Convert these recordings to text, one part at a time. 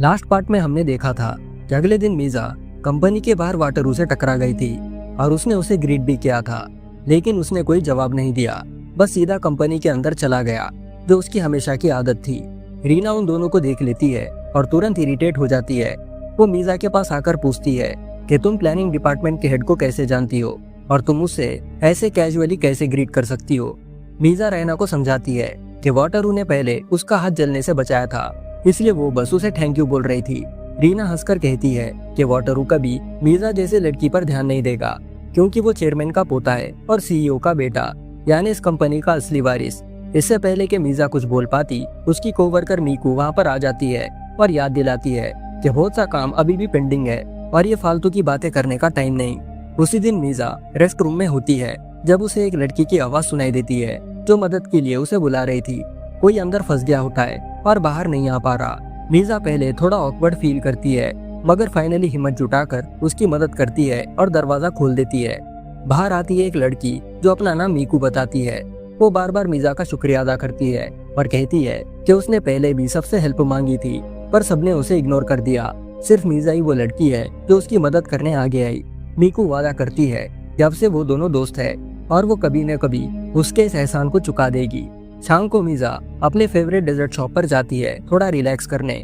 Last part में हमने देखा था कि अगले दिन मीजा कंपनी के बाहर वाटरू से टकरा गई थी और उसने उसे ग्रीट भी किया था, लेकिन उसने कोई जवाब नहीं दिया, बस सीधा कंपनी के अंदर चला गया, जो उसकी हमेशा की आदत थी। रीना उन दोनों को देख लेती है और तुरंत इरिटेट हो जाती है। वो मीजा के पास आकर पूछती है कि तुम प्लानिंग डिपार्टमेंट के हेड को कैसे जानती हो और तुम उससे ऐसे कैजुअली कैसे ग्रीट कर सकती हो। मीजा रैना को समझाती है कि वाटरू ने पहले उसका हाथ जलने से बचाया था, इसलिए वो बस उसे थैंक यू बोल रही थी। रीना हंसकर कहती है कि वाटरू कभी मीजा जैसे लड़की पर ध्यान नहीं देगा, क्योंकि वो चेयरमैन का पोता है और सीईओ का बेटा, यानी इस कंपनी का असली वारिस। इससे पहले कि मीजा कुछ बोल पाती, उसकी कोवर्कर मीकू वहाँ पर आ जाती है और याद दिलाती है कि बहुत सा काम अभी भी पेंडिंग है और ये फालतू की बातें करने का टाइम नहीं। उसी दिन मीजा रेस्ट रूम में होती है जब उसे एक लड़की की आवाज सुनाई देती है जो मदद के लिए उसे बुला रही थी। कोई अंदर फंस गया होता है और बाहर नहीं आ पा रहा। मीजा पहले थोड़ा ऑकवर्ड फील करती है, मगर फाइनली हिम्मत जुटाकर उसकी मदद करती है और दरवाजा खोल देती है। बाहर आती है एक लड़की जो अपना नाम मीकू बताती है। वो बार बार मीजा का शुक्रिया अदा करती है और कहती है कि उसने पहले भी सबसे हेल्प मांगी थी, पर सबने उसे इग्नोर कर दिया। सिर्फ मीजा ही वो लड़की है जो उसकी मदद करने आगे आई। मीकू वादा करती है कि अब से वो दोनों दोस्त है और वो कभी न कभी उसके इस एहसान को चुका देगी। शाम को मीजा अपने फेवरेट डेजर्ट शॉप पर जाती है थोड़ा रिलैक्स करने।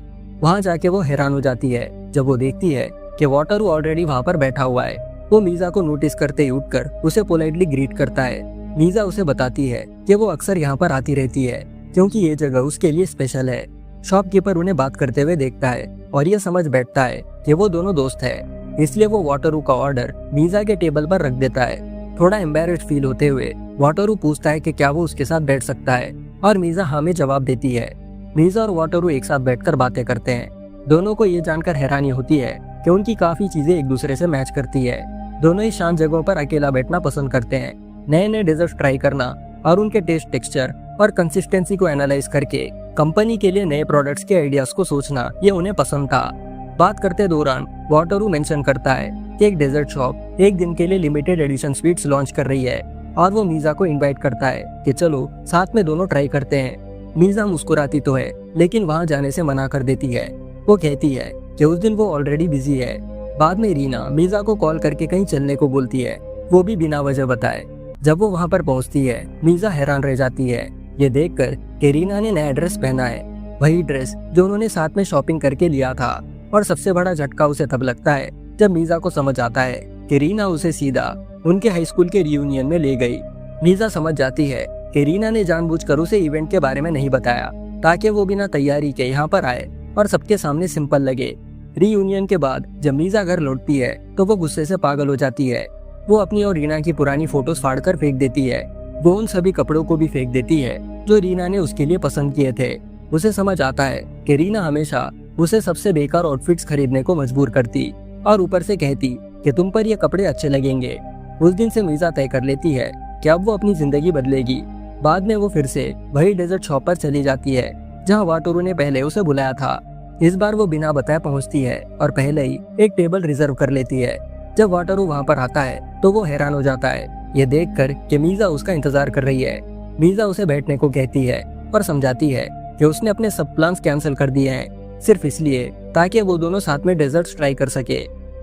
वहाँ जाके वो हैरान हो जाती है जब वो देखती है कि वाटरू ऑलरेडी वहाँ पर बैठा हुआ है। वो मीजा को नोटिस करते ही उठकर उसे पोलाइटली ग्रीट करता है। मीजा उसे बताती है कि वो अक्सर यहाँ पर आती रहती है क्योंकि ये जगह उसके लिए स्पेशल है। शॉपकीपर उन्हें बात करते हुए देखता है और ये समझ बैठता है कि वो दोनों दोस्त है, इसलिए वो वाटरू का ऑर्डर मीजा के टेबल पर रख देता है। थोड़ा एम्बैरेस्ड फील होते हुए वाटरू पूछता है कि क्या वो उसके साथ बैठ सकता है और मीजा हाँ में जवाब देती है। मीजा और वाटरू एक साथ बैठकर बातें करते हैं। दोनों को ये जानकर हैरानी होती है कि उनकी काफी चीजें एक दूसरे से मैच करती है। दोनों ही शांत जगहों पर अकेला बैठना पसंद करते हैं। नए नए डेजर्ट ट्राई करना और उनके टेस्ट, टेक्सचर और कंसिस्टेंसी को एनालाइज करके कंपनी के लिए नए प्रोडक्ट्स के आइडियाज को सोचना ये उन्हें पसंद था। बात करते दौरान वाटरू मेंशन करता है कि एक डेजर्ट शॉप एक दिन के लिए लिमिटेड एडिशन स्वीट्स लॉन्च कर रही है और वो मीजा को इनवाइट करता है कि चलो साथ में दोनों ट्राई करते हैं। मीजा मुस्कुराती तो है लेकिन वहाँ जाने से मना कर देती है। वो कहती है कि उस दिन वो ऑलरेडी बिजी है। बाद में रीना मीजा को कॉल करके कहीं चलने को बोलती है, वो भी बिना वजह बताए। जब वो वहाँ पर पहुँचती है मीजा हैरान रह जाती है ये देखकर कि रीना ने नया ड्रेस पहना है, वही ड्रेस जो उन्होंने साथ में शॉपिंग करके लिया था। और सबसे बड़ा झटका उसे तब लगता है जब मीजा को समझ आता है कि रीना उसे सीधा उनके हाई स्कूल के रियूनियन में ले गई। मीजा समझ जाती है कि रीना ने जानबूझकर उसे इवेंट के बारे में नहीं बताया ताकि वो बिना तैयारी के यहाँ पर आए और सबके सामने सिंपल लगे। रियूनियन के बाद जब मीजा घर लौटती है तो वो गुस्से से पागल हो जाती है। वो अपनी और रीना की पुरानी फोटोज फाड़कर फेंक देती है। वो उन सभी कपड़ों को भी फेंक देती है जो रीना ने उसके लिए पसंद किए थे। उसे समझ आता है कि रीना हमेशा उसे सबसे बेकार आउटफिट्स खरीदने को मजबूर करती और ऊपर से कहती कि तुम पर ये कपड़े अच्छे लगेंगे। उस दिन से मीजा तय कर लेती है कि अब वो अपनी जिंदगी बदलेगी। बाद में वो फिर से वही डेजर्ट शॉप पर चली जाती है जहाँ वाटरू ने पहले उसे बुलाया था। इस बार वो बिना बताए पहुंचती है और पहले ही एक टेबल रिजर्व कर लेती है। जब वाटरू वहाँ पर आता है तो वो हैरान हो जाता है ये देखकर कि मीजा उसका इंतजार कर रही है। मीजा उसे बैठने को कहती है और समझाती है कि उसने अपने सब प्लान्स कैंसिल कर दिए हैं सिर्फ इसलिए ताकि वो दोनों साथ में डेजर्ट्स ट्राई कर सके।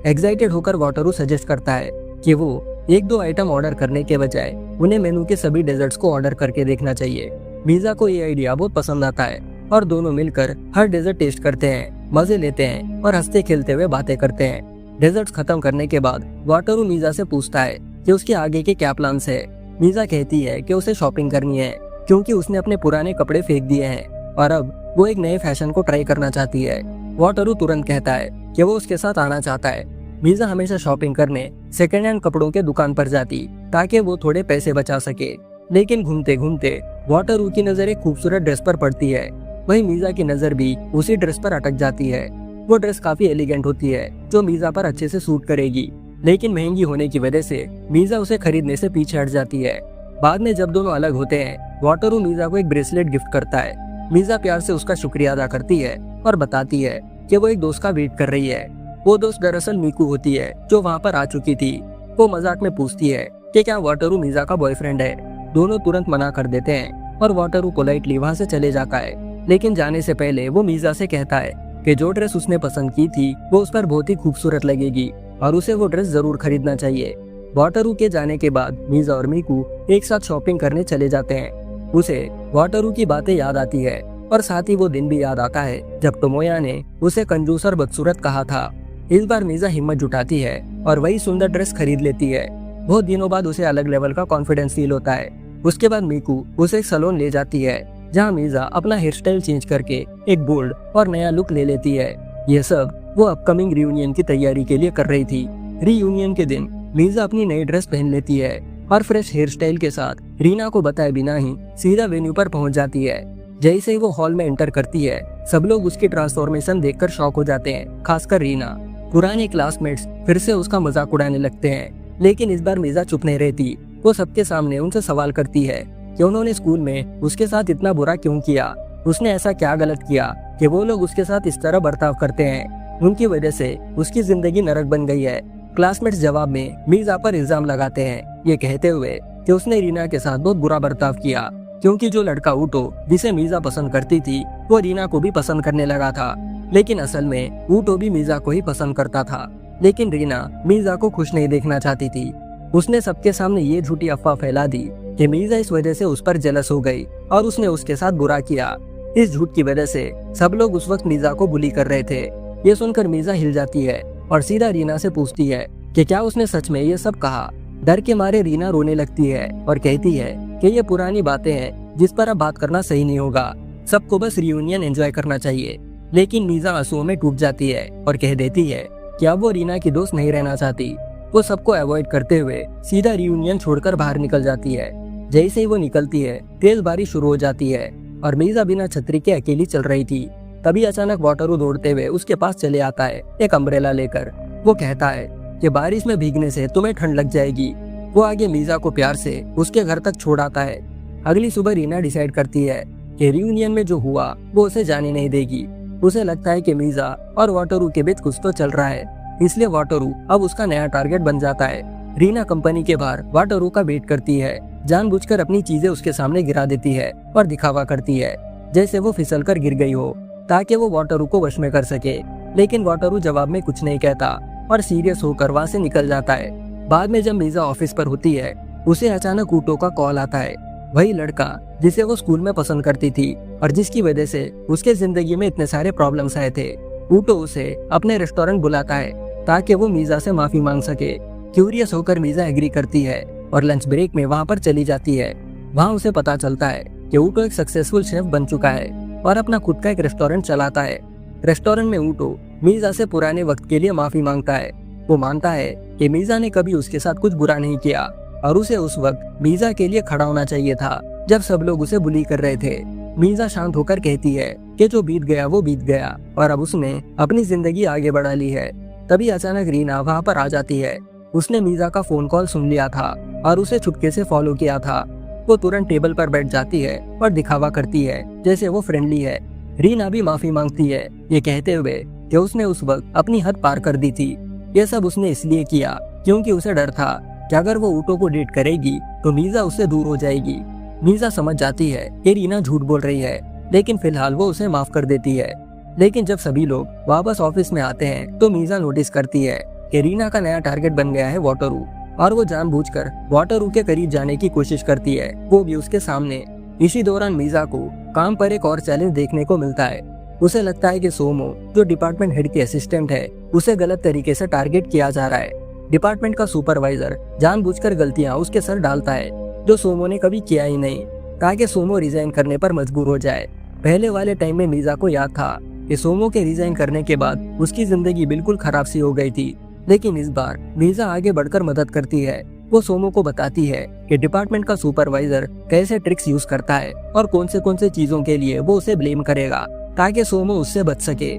एक्साइटेड होकर वाटरू सजेस्ट करता है कि वो एक दो आइटम ऑर्डर करने के बजाय उन्हें मेनू के सभी डेजर्ट्स को ऑर्डर करके देखना चाहिए। मीजा को ये आइडिया बहुत पसंद आता है और दोनों मिलकर हर डेजर्ट टेस्ट करते हैं, मजे लेते हैं और हंसते खेलते हुए बातें करते हैं। डेजर्ट्स खत्म करने के बाद वाटरू मीजा से पूछता है कि उसके आगे के क्या प्लान्स है। मीजा कहती है कि उसे शॉपिंग करनी है क्योंकि उसने अपने पुराने कपड़े फेंक दिए हैं और अब वो एक नए फैशन को ट्राई करना चाहती है। वाटरू तुरंत कहता है कि वो उसके साथ आना चाहता है। मीजा हमेशा शॉपिंग करने सेकेंड हैंड कपड़ों के दुकान पर जाती ताकि वो थोड़े पैसे बचा सके, लेकिन घूमते घूमते वाटरू की नजर एक खूबसूरत ड्रेस पर पड़ती है। वहीं मीजा की नजर भी उसी ड्रेस पर अटक जाती है। वो ड्रेस काफी एलिगेंट होती है जो मीजा पर अच्छे से सूट करेगी, लेकिन महंगी होने की वजह से मीजा उसे खरीदने से पीछे हट जाती है। बाद में जब दोनों अलग होते हैं वाटरू मीजा को एक ब्रेसलेट गिफ्ट करता है। मीजा प्यार से उसका शुक्रिया अदा करती है और बताती है कि वो एक दोस्त का वेट कर रही है। वो दोस्त दरअसल मीकू होती है जो वहाँ पर आ चुकी थी। वो मजाक में पूछती है कि क्या वाटरू मीजा का बॉयफ्रेंड है। दोनों तुरंत मना कर देते हैं और वाटरू पोलाइटली वहाँ से चले जाता है, लेकिन जाने से पहले वो मीजा से कहता है कि जो ड्रेस उसने पसंद की थी वो उस पर बहुत ही खूबसूरत लगेगी और उसे वो ड्रेस जरूर खरीदना चाहिए। वाटरू के जाने के बाद मीजा और मीकू एक साथ शॉपिंग करने चले जाते हैं। उसे वाटरू की बातें याद आती है और साथ ही वो दिन भी याद आता है जब तोमोया ने उसे कंजूस और बदसूरत कहा था। इस बार मीजा हिम्मत जुटाती है और वही सुंदर ड्रेस खरीद लेती है। बहुत दिनों बाद उसे अलग लेवल का कॉन्फिडेंस फील होता है। उसके बाद मीकू उसे एक सैलून ले जाती है जहाँ मीजा अपना हेयर स्टाइल चेंज करके एक बोल्ड और नया लुक ले लेती है। यह सब वो अपकमिंग रियूनियन की तैयारी के लिए कर रही थी। रियूनियन के दिन मीजा अपनी नई ड्रेस पहन लेती है और फ्रेश हेयर स्टाइल के साथ रीना को बताए बिना ही सीधा वेन्यू पर पहुंच जाती है। जैसे ही वो हॉल में एंटर करती है सब लोग उसकी ट्रांसफॉर्मेशन देखकर शॉक हो जाते हैं, खासकर रीना। पुराने क्लासमेट्स फिर से उसका मजाक उड़ाने लगते हैं, लेकिन इस बार मीजा चुप नहीं रहती। वो सबके सामने उनसे सवाल करती है कि उन्होंने स्कूल में उसके साथ इतना बुरा क्यों किया, उसने ऐसा क्या गलत किया कि वो लोग उसके साथ इस तरह बर्ताव करते हैं। उनकी वजह से उसकी जिंदगी नरक बन गई है। क्लासमेट्स जवाब में मीजा पर इल्जाम लगाते हैं, ये कहते हुए कि उसने रीना के साथ बहुत बुरा बर्ताव किया क्योंकि जो लड़का ऊटो जिसे मीजा पसंद करती थी वो रीना को भी पसंद करने लगा था। लेकिन असल में ऊटो भी मीजा को ही पसंद करता था, लेकिन रीना मीजा को खुश नहीं देखना चाहती थी। उसने सबके सामने ये झूठी अफवाह फैला दी कि मीजा इस वजह से उस पर जेलस हो गई और उसने उसके साथ बुरा किया। इस झूठ की वजह से सब लोग उस वक्त मीजा को बुली कर रहे थे। ये सुनकर मीजा हिल जाती है और सीधा रीना से पूछती है कि क्या उसने सच में ये सब कहा। डर के मारे रीना रोने लगती है और कहती है कि ये पुरानी बातें हैं जिस पर अब बात करना सही नहीं होगा, सबको बस रियूनियन एंजॉय करना चाहिए। लेकिन मीजा आंसुओं में टूट जाती है और कह देती है कि अब वो रीना की दोस्त नहीं रहना चाहती। वो सबको अवॉइड करते हुए सीधा रियूनियन छोड़कर बाहर निकल जाती है। जैसे ही वो निकलती है तेज बारिश शुरू हो जाती है और मीजा बिना छतरी के अकेली चल रही थी। तभी अचानक वाटरू दौड़ते हुए उसके पास चले आता है एक अम्ब्रेला लेकर। वो कहता है कि बारिश में भीगने से तुम्हें ठंड लग जाएगी। वो आगे मीजा को प्यार से उसके घर तक छोड़ आता है। अगली सुबह रीना डिसाइड करती है कि रियूनियन में जो हुआ वो उसे जाने नहीं देगी। उसे लगता है कि मीजा और वाटरू के बीच कुछ तो चल रहा है, इसलिए वाटरू अब उसका नया टारगेट बन जाता है। रीना कंपनी के बाहर वाटरू का वेट करती है, जानबूझकर अपनी चीजें उसके सामने गिरा देती है और दिखावा करती है जैसे वो फिसलकर गिर गई हो, ताकि वो वाटरू को वश में कर सके। लेकिन वाटरू जवाब में कुछ नहीं कहता और सीरियस होकर वहाँ से निकल जाता है। बाद में जब मीजा ऑफिस पर होती है उसे अचानक ऊटो का कॉल आता है, वही लड़का जिसे वो स्कूल में पसंद करती थी और जिसकी वजह से उसके जिंदगी में इतने सारे प्रॉब्लम्स आए थे। ऊटो उसे अपने रेस्टोरेंट बुलाता है ताकि वो मीजा से माफी मांग सके। क्यूरियस होकर मीजा एग्री करती है और लंच ब्रेक में वहाँ पर चली जाती है। वहाँ उसे पता चलता है कि ऊटो एक सक्सेसफुल शेफ बन चुका है और अपना खुद का एक रेस्टोरेंट चलाता है। रेस्टोरेंट में ऊटो मीजा से पुराने वक्त के लिए माफी मांगता है। वो मानता है कि मीजा ने कभी उसके साथ कुछ बुरा नहीं किया और उसे उस वक्त मीजा के लिए खड़ा होना चाहिए था जब सब लोग उसे बुली कर रहे थे। मीजा शांत होकर कहती है कि जो बीत गया वो बीत गया और अब उसने अपनी जिंदगी आगे बढ़ा ली है। तभी अचानक रीना वहाँ पर आ जाती है। उसने मीजा का फोन कॉल सुन लिया था और उसे चुपके से फॉलो किया था। वो तुरंत टेबल पर बैठ जाती है और दिखावा करती है जैसे वो फ्रेंडली है। रीना भी माफी मांगती है, ये कहते हुए कि उसने उस वक्त अपनी हद पार कर दी थी। ये सब उसने इसलिए किया क्योंकि उसे डर था कि अगर वो ऊटो को डेट करेगी तो मीजा उससे दूर हो जाएगी। मीजा समझ जाती है कि रीना झूठ बोल रही है, लेकिन फिलहाल वो उसे माफ कर देती है। लेकिन जब सभी लोग वापस ऑफिस में आते हैं तो मीजा नोटिस करती है कि रीना का नया टारगेट बन गया है वाटरू और वो जानबूझकर वाटरू के करीब जाने की कोशिश करती है, वो भी उसके सामने। इसी दौरान मीजा को काम पर एक और चैलेंज देखने को मिलता है। उसे लगता है कि सोमो जो डिपार्टमेंट हेड की असिस्टेंट है उसे गलत तरीके से टारगेट किया जा रहा है। डिपार्टमेंट का सुपरवाइजर जानबूझकर गलतियां उसके सर डालता है जो सोमो ने कभी किया ही नहीं, ताकि सोमो रिजाइन करने पर मजबूर हो जाए। पहले वाले टाइम में मीजा को याद था कि सोमो के रिजाइन करने के बाद उसकी जिंदगी बिल्कुल खराब सी हो गई थी, लेकिन इस बार मीजा आगे बढ़कर मदद करती है। वो सोमो को बताती है कि डिपार्टमेंट का सुपरवाइजर कैसे ट्रिक्स यूज करता है और कौन से चीजों के लिए वो उसे ब्लेम करेगा ताकि सोमो उससे बच सके।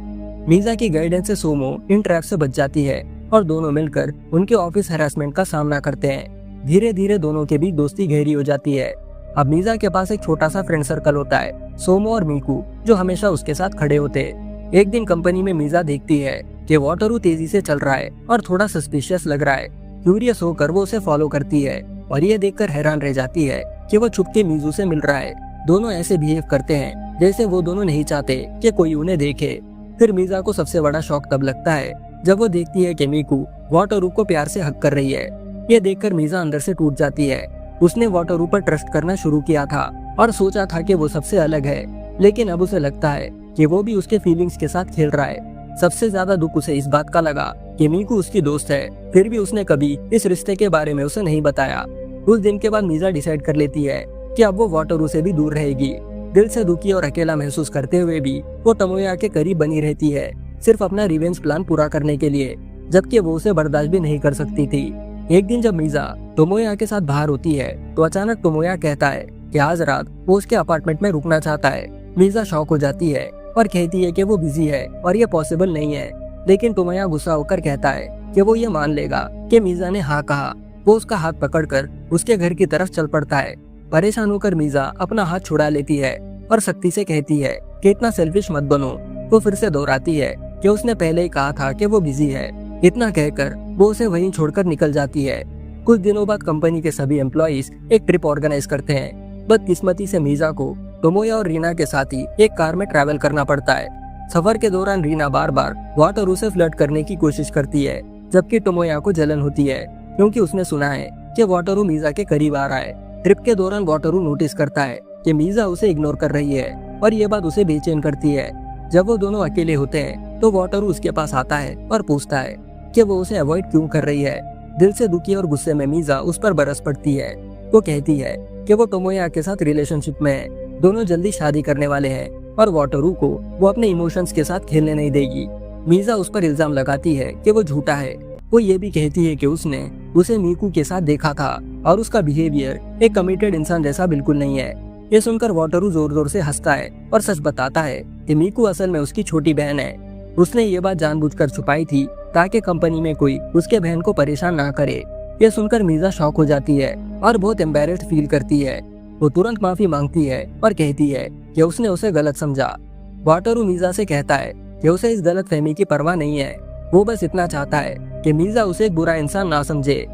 मीजा की गाइडेंस से सोमो इन ट्रैप से बच जाती है और दोनों मिलकर उनके ऑफिस हैरेसमेंट का सामना करते हैं। धीरे धीरे दोनों के बीच दोस्ती गहरी हो जाती है। अब मीजा के पास एक छोटा सा फ्रेंड सर्कल होता है, सोमो और मीकू, जो हमेशा उसके साथ खड़े होते हैं। एक दिन कंपनी में मीजा देखती है कि वाटरू तेजी से चल रहा है और थोड़ा सस्पिशियस लग रहा है। क्यूरियस होकर वो उसे फॉलो करती है और ये देखकर हैरान रह जाती है कि वो छुपके मीजू से मिल रहा है। दोनों ऐसे बिहेव करते हैं जैसे वो दोनों नहीं चाहते कि कोई उन्हें देखे। फिर मीजा को सबसे बड़ा शॉक तब लगता है जब वो देखती है कि मीकू वाटरू को प्यार से हक कर रही है। ये देखकर मीजा अंदर से टूट जाती है। उसने वाटरू पर ट्रस्ट करना शुरू किया था और सोचा था कि वो सबसे अलग है, लेकिन अब उसे लगता है कि वो भी उसके फीलिंग्स के साथ खेल रहा है। सबसे ज्यादा दुख उसे इस बात का लगा कि मीकू उसकी दोस्त है, फिर भी उसने कभी इस रिश्ते के बारे में उसे नहीं बताया। उस दिन के बाद मीजा डिसाइड कर लेती है कि अब वो वाटरू से भी दूर रहेगी। दिल से दुखी और अकेला महसूस करते हुए भी वो तोमोया के करीब बनी रहती है, सिर्फ अपना रिवेंज प्लान पूरा करने के लिए, जबकि वो उसे बर्दाश्त भी नहीं कर सकती थी। एक दिन जब मीजा तोमोया के साथ बाहर होती है तो अचानक तोमोया कहता है कि आज रात वो उसके अपार्टमेंट में रुकना चाहता है। मीजा शॉक हो जाती है और कहती है कि वो बिजी है और ये पॉसिबल नहीं है, लेकिन तोमोया गुस्सा होकर कहता है कि वो ये मान लेगा कि मीजा ने हाँ कहा। वो उसका हाथ पकड़कर उसके घर की तरफ चल पड़ता है। परेशान होकर मीजा अपना हाथ छुड़ा लेती है और सख्ती से कहती है कि इतना सेल्फिश मत बनो। वो फिर से दोहराती है कि उसने पहले ही कहा था कि वो बिजी है। इतना कहकर वो उसे वहीं छोड़कर निकल जाती है। कुछ दिनों बाद कंपनी के सभी एम्प्लॉइज एक ट्रिप ऑर्गेनाइज करते हैं। बदकिस्मती से मीजा को तोमोया और रीना के साथ ही एक कार में ट्रैवल करना पड़ता है। सफर के दौरान रीना बार बार वाटरू से फ्लर्ट करने की कोशिश करती है, जबकि तोमोया को जलन होती है क्योंकि उसने सुना है कि वाटरू मीजा के करीब आ रहा है। ट्रिप के दौरान वाटरू नोटिस करता है कि मीजा उसे इग्नोर कर रही है और ये बात उसे बेचैन करती है। जब वो दोनों अकेले होते हैं तो वाटरू उसके पास आता है और पूछता है कि वो उसे अवॉइड क्यों कर रही है। दिल से दुखी और गुस्से में मीजा उस पर बरस पड़ती है। वो कहती है कि वो तोमोया के साथ रिलेशनशिप में है, दोनों जल्दी शादी करने वाले हैं और वाटरू को वो अपने इमोशंस के साथ खेलने नहीं देगी। मीजा उस पर इल्जाम लगाती है कि वो झूठा है। वो ये भी कहती है कि उसने उसे मीकू के साथ देखा था और उसका बिहेवियर एक कमिटेड इंसान जैसा बिल्कुल नहीं है। ये सुनकर वाटरू जोर जोर से हंसता है और सच बताता है कि मीकू असल में उसकी छोटी बहन है। उसने ये बात जानबूझकर छुपाई थी ताकि कंपनी में कोई उसके बहन को परेशान ना करे। ये सुनकर मीजा शॉक हो जाती है और बहुत एम्बैरेस्ड फील करती है। वो तुरंत माफी मांगती है और कहती है कि उसने उसे गलत समझा। वाटरू मीजा से कहता है कि उसे इस गलत फहमी की परवाह नहीं है, वो बस इतना चाहता है कि मीजा उसे एक बुरा इंसान ना समझे।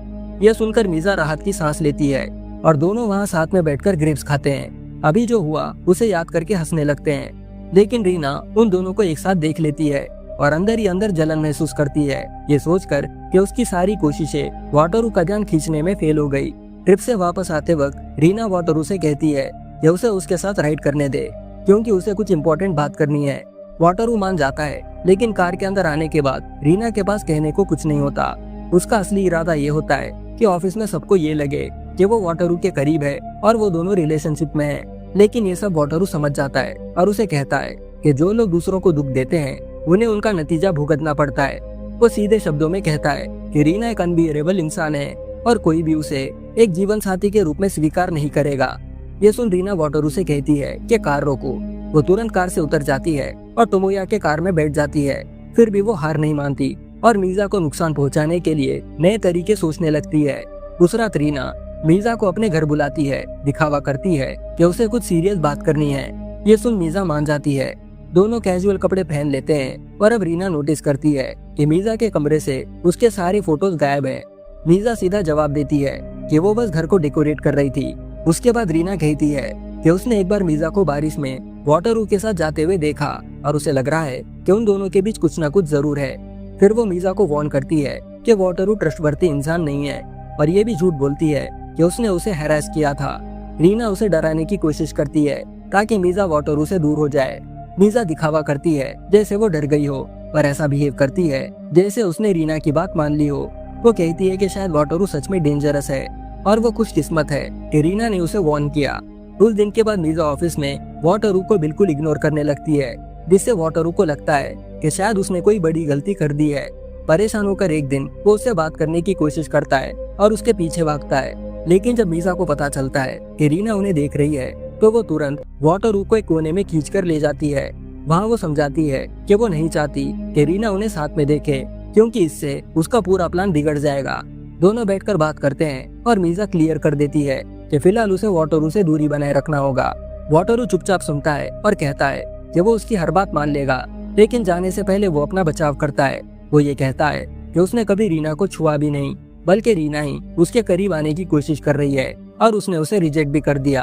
यह सुनकर मीजा राहत की सांस लेती है और दोनों वहाँ साथ में बैठकर ग्रेप्स खाते हैं। अभी जो हुआ उसे याद करके हंसने लगते हैं, लेकिन रीना उन दोनों को एक साथ देख लेती है और अंदर ही अंदर जलन महसूस करती है, ये सोचकर कि उसकी सारी कोशिशें वाटरू का ध्यान खींचने में फेल हो गई। ट्रिप से वापस आते वक्त रीना वाटरू से कहती है कि उसे उसके साथ राइड करने दे क्योंकि उसे कुछ इम्पोर्टेंट बात करनी है। वाटरू मान जाता है, लेकिन कार के अंदर आने के बाद रीना के पास कहने को कुछ नहीं होता। उसका असली इरादा ये होता है कि ऑफिस में सबको ये लगे कि वो वाटरू के करीब है और वो दोनों रिलेशनशिप में है। लेकिन ये सब वाटरू समझ जाता है और उसे कहता है कि जो लोग दूसरों को दुख देते हैं उन्हें उनका नतीजा भुगतना पड़ता है। वो सीधे शब्दों में कहता है कि रीना एक अनबियरेबल इंसान है और कोई भी उसे एक जीवन साथी के रूप में स्वीकार नहीं करेगा। ये सुन रीना वाटरू से कहती है कि कार रोको। वो तुरंत कार से उतर जाती है और तोमोया के कार में बैठ जाती है। फिर भी वो हार नहीं मानती और मीजा को नुकसान पहुंचाने के लिए नए तरीके सोचने लगती है। उस रात रीना मीजा को अपने घर बुलाती है, दिखावा करती है कि उसे कुछ सीरियस बात करनी है। ये सुन मीजा मान जाती है। दोनों कैजुअल कपड़े पहन लेते हैं और अब रीना नोटिस करती है कि मीजा के कमरे से उसके सारे फोटोज गायब हैं। मीजा सीधा जवाब देती है कि वो बस घर को डेकोरेट कर रही थी। उसके बाद रीना कहती है कि उसने एक बार मीजा को बारिश में वाटरू के साथ जाते हुए देखा और उसे लग रहा है कि उन दोनों के बीच कुछ न कुछ जरूर है। फिर वो मीजा को वार्न करती है कि वाटरू ट्रस्टवर्दी इंसान नहीं है और ये भी झूठ बोलती है कि उसने उसे हैरेस किया था। रीना उसे डराने की कोशिश करती है ताकि मीजा वाटरू से दूर हो जाए। मीजा दिखावा करती है जैसे वो डर गई हो, पर ऐसा बिहेव करती है जैसे उसने रीना की बात मान ली हो। वो कहती है कि शायद वाटरू सच में डेंजरस है और वो खुशकिस्मत है कि रीना ने उसे वार्न किया। उस दिन के बाद मीजा ऑफिस में वाटरू को बिल्कुल इग्नोर करने लगती है, जिससे वाटरू को लगता है कि शायद उसने कोई बड़ी गलती कर दी है। परेशान होकर एक दिन वो उससे बात करने की कोशिश करता है और उसके पीछे भागता है, लेकिन जब मीजा को पता चलता है कि रीना उन्हें देख रही है तो वो तुरंत वाटरू को एक कोने में खींचकर ले जाती है। वहाँ वो समझाती है कि वो नहीं चाहती कि रीना उन्हें साथ में देखे क्योंकि इससे उसका पूरा प्लान बिगड़ जाएगा। दोनों बैठकर बात करते हैं और मीजा क्लियर कर देती है कि फिलहाल उसे वाटरू से दूरी बनाए रखना होगा। वाटरू चुपचाप सुनता है और कहता है कि वो उसकी हर बात मान लेगा, लेकिन जाने से पहले वो अपना बचाव करता है। वो ये कहता है कि उसने कभी रीना को छुआ भी नहीं, बल्कि रीना ही उसके करीब आने की कोशिश कर रही है और उसने उसे रिजेक्ट भी कर दिया।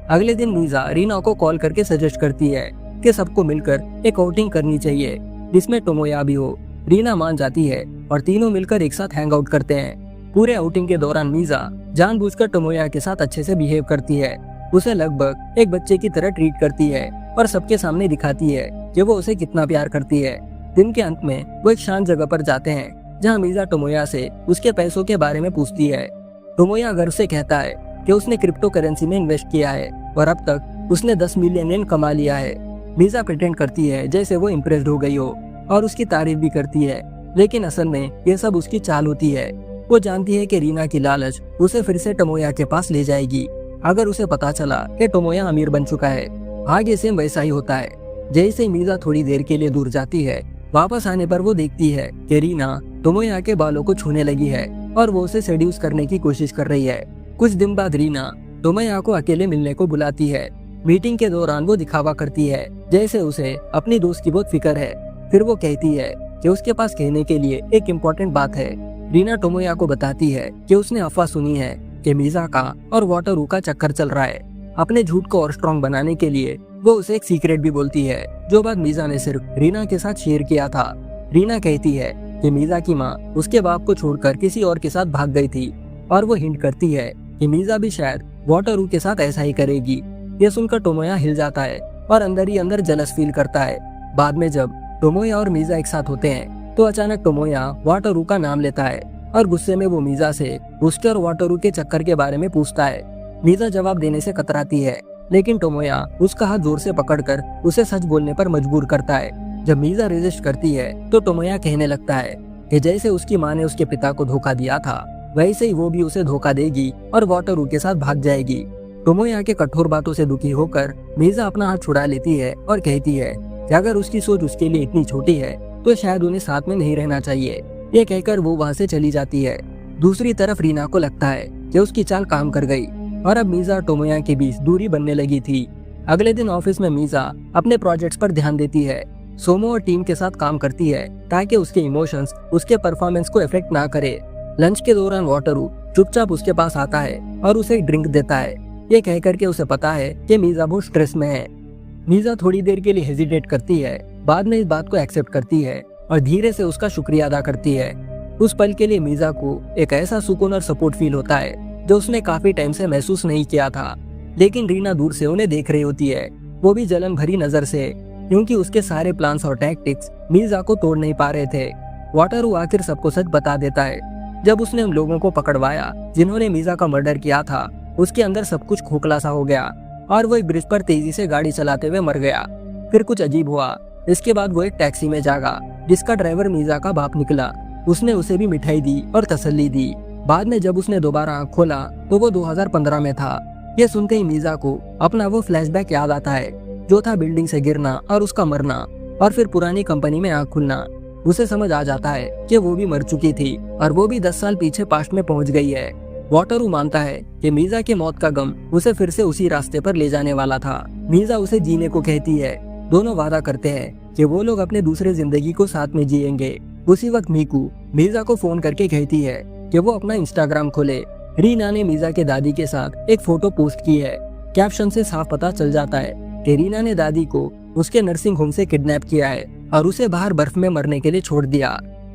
अगले दिन मीजा रीना को कॉल करके सजेस्ट करती है कि सबको मिलकर एक आउटिंग करनी चाहिए। जिसमें टोमोया भी हो। रीना मान जाती है और तीनों मिलकर एक साथ हैंग आउट करते हैं। पूरे आउटिंग के दौरान मीजा जानबूझकर टोमोया के साथ अच्छे से बिहेव करती है, उसे लगभग एक बच्चे की तरह ट्रीट करती है और सबके सामने दिखाती है कि वो उसे कितना प्यार करती है। दिन के अंत में वो एक शांत जगह पर जाते हैं जहाँ मीजा टोमोया से उसके पैसों के बारे में पूछती है। टोमोया गर्व से कहता है कि उसने क्रिप्टो करेंसी में इन्वेस्ट किया है और अब तक उसने 10 मिलियन येन कमा लिया है। मीजा प्रिटेंड करती है जैसे वो इम्प्रेस्ड हो गई हो और उसकी तारीफ भी करती है, लेकिन असल में ये सब उसकी चाल होती है। वो जानती है कि रीना की लालच उसे फिर से टोमोया के पास ले जाएगी। अगर उसे पता चला कि टोमोया अमीर बन चुका है, आगे से वैसा ही होता है। जैसे मीजा थोड़ी देर के लिए दूर जाती है, वापस आने पर वो देखती है कि रीना टोमोया के बालों को छूने लगी है और वो उसे सेड्यूस करने की कोशिश कर रही है। कुछ दिन बाद रीना टोमोया को अकेले मिलने को बुलाती है। मीटिंग के दौरान वो दिखावा करती है जैसे उसे अपनी दोस्त की बहुत फिक्र है। फिर वो कहती है कि उसके पास कहने के लिए एक इम्पोर्टेंट बात है। रीना टोमोया को बताती है कि उसने अफवाह सुनी है कि मीजा का और वाटरू का चक्कर चल रहा है। अपने झूठ को और स्ट्रॉन्ग बनाने के लिए वो उसे एक सीक्रेट भी बोलती है, जो बात मीजा ने सिर्फ रीना के साथ शेयर किया था। रीना कहती है कि मीजा की माँ उसके बाप को छोड़कर किसी और के साथ भाग गई थी और वो हिंट करती है कि मीजा भी शायद वाटरू के साथ ऐसा ही करेगी। ये सुनकर टोमोया हिल जाता है और अंदर ही अंदर जलस फील करता है। बाद में जब टोमोया और मीजा एक साथ होते हैं तो अचानक टोमोया वाटरू का नाम लेता है और गुस्से में वो मीजा से उसके और वाटरू के चक्कर के बारे में पूछता है। मीजा जवाब देने से कतराती है, लेकिन टोमोया उसका हाथ जोर से पकड़कर उसे सच बोलने पर मजबूर करता है। जब मीजा रेजिस्ट करती है तो टोमोया कहने लगता है कि जैसे उसकी माँ ने उसके पिता को धोखा दिया था, वैसे ही वो भी उसे धोखा देगी और वाटरू के साथ भाग जाएगी। टोमोया के कठोर बातों से दुखी होकर मीजा अपना हाथ छुड़ा लेती है और कहती है कि अगर उसकी सोच उसके लिए इतनी छोटी है तो शायद उन्हें साथ में नहीं रहना चाहिए। ये कहकर वो वहाँ से चली जाती है। दूसरी तरफ रीना को लगता है कि उसकी चाल काम कर गई और अब मीजा और टोमोया के बीच दूरी बनने लगी थी। अगले दिन ऑफिस में मीजा अपने प्रोजेक्ट्स पर ध्यान देती है। सोमो और टीम के साथ काम करती है ताकि उसके इमोशंस उसके परफॉर्मेंस को इफेक्ट ना करे। लंच के दौरान वाटरू चुपचाप उसके पास आता है और उसे एक ड्रिंक देता है, ये कहकर के उसे पता है कि मीजा बहुत स्ट्रेस में है। मीजा थोड़ी देर के लिए हेजिटेट करती है, बाद में इस बात को एक्सेप्ट करती है और धीरे से उसका शुक्रिया अदा करती है। उस पल के लिए मीजा को एक ऐसा सुकून और सपोर्ट फील होता है जो उसने काफी टाइम से महसूस नहीं किया था। लेकिन रीना दूर से उन्हें देख रही होती है, वो भी जलन भरी नजर से, क्योंकि उसके सारे प्लान्स और टैक्टिक्स मीजा को तोड़ नहीं पा रहे थे। वाटरू आखिर सबको सच बता देता है। जब उसने उन लोगों को पकड़वाया जिन्होंने मीजा का मर्डर किया था, उसके अंदर सब कुछ खोखला सा हो गया और वो एक ब्रिज पर तेजी से गाड़ी चलाते हुए मर गया। फिर कुछ अजीब हुआ। इसके बाद वो एक टैक्सी में जागा जिसका ड्राइवर मीजा का बाप निकला। उसने उसे भी मिठाई दी और तसल्ली दी। बाद में जब उसने दोबारा आँख खोला तो वो 2015 में था। ये सुनते ही मीजा को अपना वो फ्लैशबैक याद आता है, जो था बिल्डिंग से गिरना और उसका मरना और फिर पुरानी कंपनी में आँख खुलना। उसे समझ आ जाता है कि वो भी मर चुकी थी और वो भी 10 साल पीछे पास्ट में पहुंच गई है। वाटरू मानता है कि मीजा की मौत का गम उसे फिर से उसी रास्ते पर ले जाने वाला था। मीजा उसे जीने को कहती है। दोनों वादा करते हैं कि वो लोग अपने दूसरे जिंदगी को साथ में जिएंगे। उसी वक्त मीकू मीजा को फोन करके कहती है कि वो अपना इंस्टाग्राम खोले। रीना ने मीजा के दादी के साथ एक फोटो पोस्ट की है। कैप्शन से साफ पता चल जाता है कि रीना ने दादी को उसके नर्सिंग होम से किडनैप किया है और उसे बाहर बर्फ में मरने के लिए छोड़ दिया।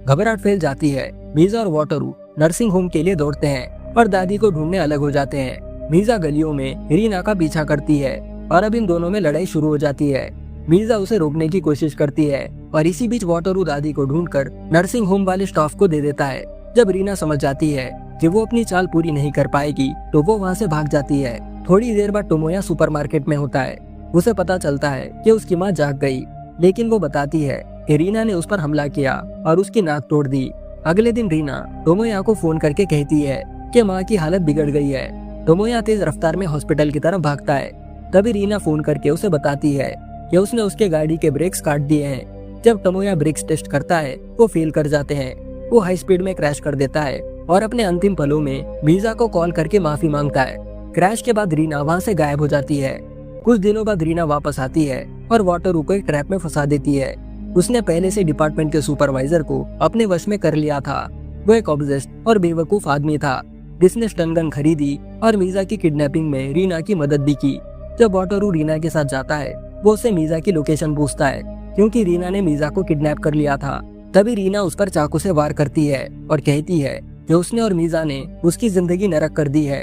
घबराहट फैल जाती है। मीजा और वाटरू नर्सिंग होम के लिए दौड़ते हैं और दादी को ढूंढने अलग हो जाते हैं। मीजा गलियों में रीना का पीछा करती है और अब इन दोनों में लड़ाई शुरू हो जाती है। मीजा उसे रोकने की कोशिश करती है और इसी बीच वाटरू दादी को ढूंढकर नर्सिंग होम वाले स्टाफ को दे देता है। जब रीना समझ जाती है कि वो अपनी चाल पूरी नहीं कर पाएगी तो वो वहाँ से भाग जाती है। थोड़ी देर बाद टोमोया सुपरमार्केट में होता है। उसे पता चलता है कि उसकी माँ जाग गई, लेकिन वो बताती है कि रीना ने उस पर हमला किया और उसकी नाक तोड़ दी। अगले दिन रीना टोमोया को फोन करके कहती है कि माँ की हालत बिगड़ गई है। टोमोया तेज रफ्तार में हॉस्पिटल की तरफ भागता है। तभी रीना फोन करके उसे बताती है कि उसने उसके गाड़ी के ब्रेक्स काट दिए हैं। जब टोमोया ब्रेक्स टेस्ट करता है वो फेल कर जाते हैं। वो हाई स्पीड में क्रैश कर देता है और अपने अंतिम पलों में मीजा को कॉल करके माफी मांगता है। क्रैश के बाद रीना वहाँ से गायब हो जाती है। कुछ दिनों बाद रीना वापस आती है और वाटरू को एक ट्रैप में फंसा देती है। उसने पहले से डिपार्टमेंट के सुपरवाइजर को अपने वश में कर लिया था। वो एक ऑब्सेस्ड और बेवकूफ आदमी था जिसने स्टन गन खरीदी और मीजा की किडनैपिंग में रीना की मदद भी की। जब वाटरू रीना के साथ जाता है वो उससे मीजा की लोकेशन पूछता है क्योंकि रीना ने मीजा को किडनैप कर लिया था। तभी रीना उस पर चाकू से वार करती है और कहती है कि उसने और मीजा ने उसकी जिंदगी नरक कर दी है।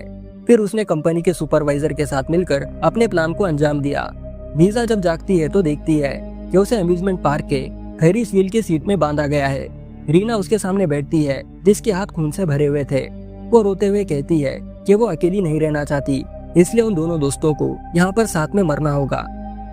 फिर उसने कंपनी के सुपरवाइजर के साथ मिलकर अपने प्लान को अंजाम दिया। मीजा जब जागती है तो देखती है कि उसे अम्यूजमेंट पार्क के फेरिस व्हील की सीट में बांधा गया है। रीना उसके सामने बैठती है जिसके हाथ खून से भरे हुए थे। वो रोते हुए कहती है कि वो अकेली नहीं रहना चाहती, इसलिए उन दोनों दोस्तों को यहाँ पर साथ में मरना होगा।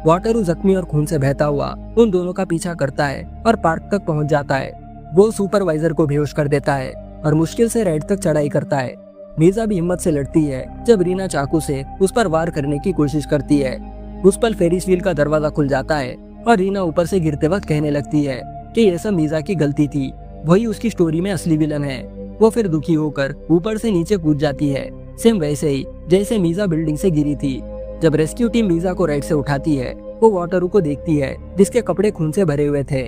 वाटरू जख्मी और खून से बहता हुआ उन दोनों का पीछा करता है और पार्क तक पहुँच जाता है। वो सुपरवाइजर को बेहोश कर देता है और मुश्किल से राइड तक चढ़ाई करता है। मीजा भी हिम्मत से लड़ती है जब रीना चाकू से उस पर वार करने की कोशिश करती है। उस पर फेरिस व्हील का दरवाजा खुल जाता है और रीना ऊपर से गिरते वक्त कहने लगती है कि ये सब मीजा की गलती थी, वही उसकी स्टोरी में असली विलन है। वो फिर दुखी होकर ऊपर से नीचे कूद जाती है, सेम वैसे ही जैसे मीजा बिल्डिंग से गिरी थी। जब रेस्क्यू टीम मीजा को राइड से उठाती है, वो वाटरू को देखती है जिसके कपड़े खून से भरे हुए थे।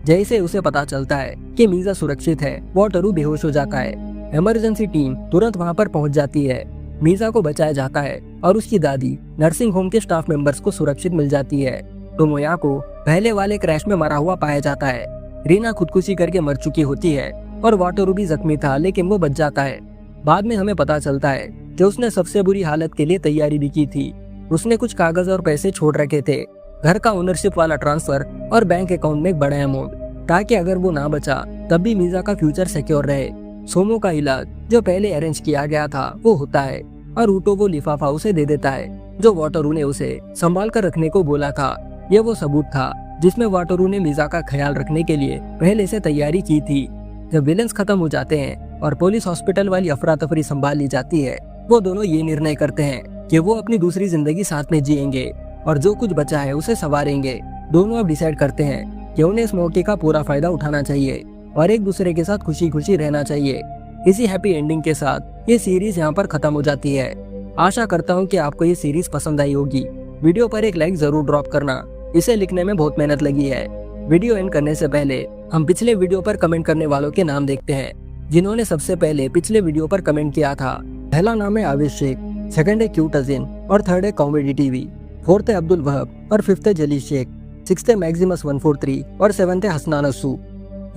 जैसे उसे पता चलता है कि मीजा सुरक्षित है, वाटरू बेहोश हो जाता है। इमरजेंसी टीम तुरंत वहां पर पहुंच जाती है। मीजा को बचाया जाता है और उसकी दादी नर्सिंग होम के स्टाफ मेंबर्स को सुरक्षित मिल जाती है। टोमोया को पहले वाले क्रैश में मरा हुआ पाया जाता है। रीना खुदकुशी करके मर चुकी होती है और वाटरू भी जख्मी था, लेकिन वो बच जाता है। बाद में हमें पता चलता है कि उसने सबसे बुरी हालत के लिए तैयारी भी की थी। उसने कुछ कागज और पैसे छोड़ रखे थे, घर का ओनरशिप वाला ट्रांसफर और बैंक अकाउंट में एक बड़ा अमाउंट, ताकि अगर वो ना बचा तब भी मीजा का फ्यूचर सिक्योर रहे। सोमो का इलाज जो पहले अरेंज किया गया था वो होता है और ऊटो वो लिफाफा उसे दे देता है जो वाटरू ने उसे संभाल कर रखने को बोला था। ये वो सबूत था जिसमें वाटरू ने मीजा का ख्याल रखने के लिए पहले से तैयारी की थी। जब विलेंस खत्म हो जाते हैं और पुलिस हॉस्पिटल वाली अफरा तफरी संभाल ली जाती है, वो दोनों ये निर्णय करते हैं कि वो अपनी दूसरी जिंदगी साथ में जिएंगे और जो कुछ बचा है उसे संवारेंगे। दोनों अब डिसाइड करते हैं कि उन्हें इस मौके का पूरा फायदा उठाना चाहिए और एक दूसरे के साथ खुशी खुशी रहना चाहिए। इसी हैप्पी एंडिंग के साथ ये सीरीज यहाँ पर खत्म हो जाती है। आशा करता हूँ कि आपको ये सीरीज पसंद आई होगी। वीडियो पर एक लाइक जरूर ड्रॉप करना, इसे लिखने में बहुत मेहनत लगी है। वीडियो एंड करने से पहले हम पिछले वीडियो पर कमेंट करने वालों के नाम देखते हैं जिन्होंने सबसे पहले पिछले वीडियो पर कमेंट किया था। पहला नाम है आविश शेख, सेकंड है क्यूट अजीन और थर्ड है कॉमेडी टीवी, फोर्थ है अब्दुल वहब और फिफ्थ है जली शेख, सिक्स्थ है मैक्सिमस 143 और सेवंथ है हसनान अस्सू,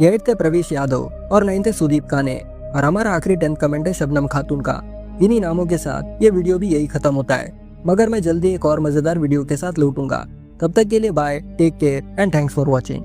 एट्थ है प्रवेश यादव और नाइन्थ है सुदीप काने और हमारा आखिरी 10th कमेंट है शबनम खातून का। इन्हीं नामों के साथ ये वीडियो भी यही खत्म होता है, मगर मैं जल्दी एक और मजेदार वीडियो के साथ लौटूंगा। तब तक के लिए bye, take care and thanks for watching.